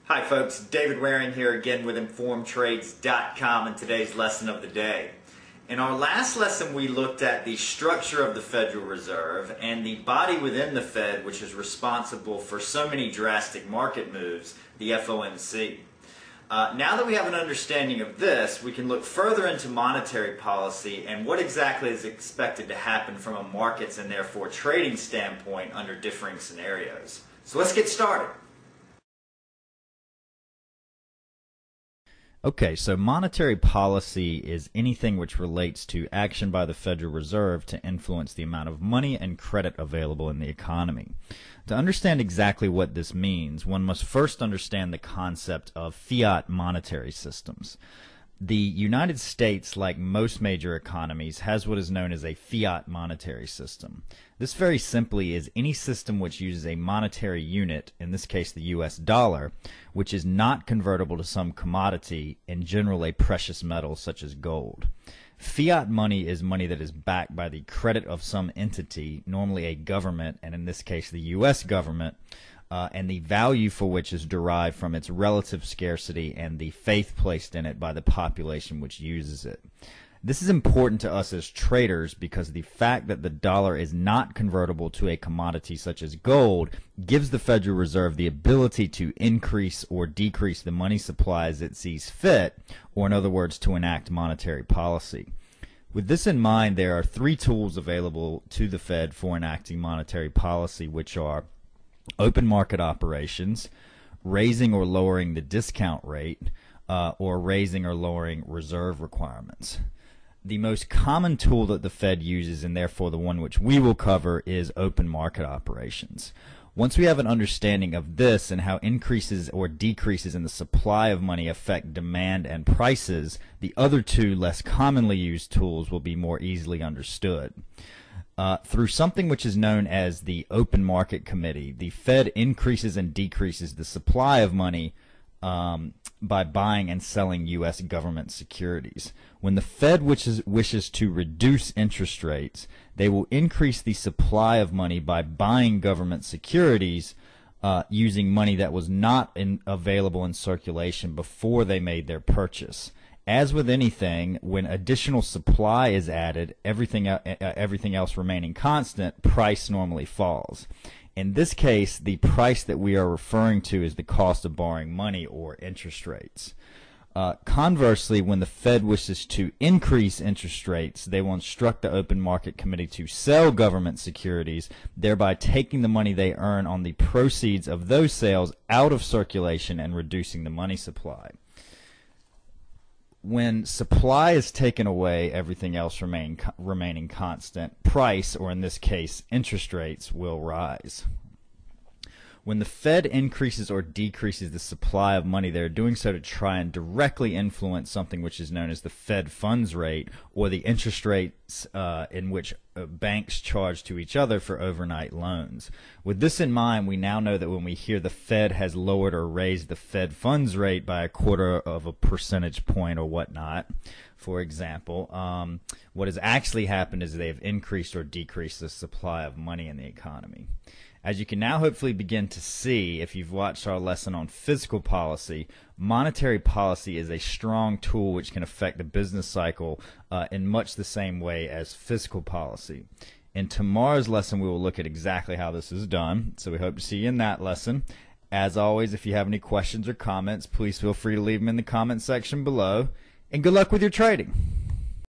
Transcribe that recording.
Hi folks, David Waring here again with InformedTrades.com and today's lesson of the day. In our last lesson we looked at the structure of the Federal Reserve and the body within the Fed which is responsible for so many drastic market moves, the FOMC. Now that we have an understanding of this, we can look further into monetary policy and what exactly is expected to happen from a markets and therefore trading standpoint under differing scenarios. So let's get started. Okay, so monetary policy is anything which relates to action by the Federal Reserve to influence the amount of money and credit available in the economy. To understand exactly what this means, one must first understand the concept of fiat monetary systems. The United States, like most major economies, has what is known as a fiat monetary system. This very simply is any system which uses a monetary unit, in this case the US dollar, which is not convertible to some commodity, in general a precious metal such as gold. Fiat money is money that is backed by the credit of some entity, normally a government, and in this case the US government, and the value for which is derived from its relative scarcity and the faith placed in it by the population which uses it. This is important to us as traders because the fact that the dollar is not convertible to a commodity such as gold gives the Federal Reserve the ability to increase or decrease the money supply as it sees fit, or in other words, to enact monetary policy. With this in mind, there are three tools available to the Fed for enacting monetary policy, which are open market operations, raising or lowering the discount rate, or raising or lowering reserve requirements. The most common tool that the Fed uses, and therefore the one which we will cover, is open market operations. Once we have an understanding of this and how increases or decreases in the supply of money affect demand and prices, the other two less commonly used tools will be more easily understood. Through something which is known as the Open Market Committee, the Fed increases and decreases the supply of money by buying and selling U.S. government securities. When the Fed wishes to reduce interest rates, they will increase the supply of money by buying government securities using money that was not available in circulation before they made their purchase. As with anything, when additional supply is added, everything else remaining constant, price normally falls. In this case, the price that we are referring to is the cost of borrowing money, or interest rates. Conversely, when the Fed wishes to increase interest rates, they will instruct the Open Market Committee to sell government securities, thereby taking the money they earn on the proceeds of those sales out of circulation and reducing the money supply. When supply is taken away, everything else remaining constant, price, or in this case, interest rates, will rise. When the Fed increases or decreases the supply of money, they're doing so to try and directly influence something which is known as the Fed funds rate, or the interest rates in which banks charge to each other for overnight loans. With this in mind, we now know that when we hear the Fed has lowered or raised the Fed funds rate by 1/4 percentage point or whatnot, for example, what has actually happened is they have increased or decreased the supply of money in the economy. As you can now hopefully begin to see, if you've watched our lesson on fiscal policy, monetary policy is a strong tool which can affect the business cycle in much the same way as fiscal policy. In tomorrow's lesson, we will look at exactly how this is done, so we hope to see you in that lesson. As always, if you have any questions or comments, please feel free to leave them in the comment section below, and good luck with your trading.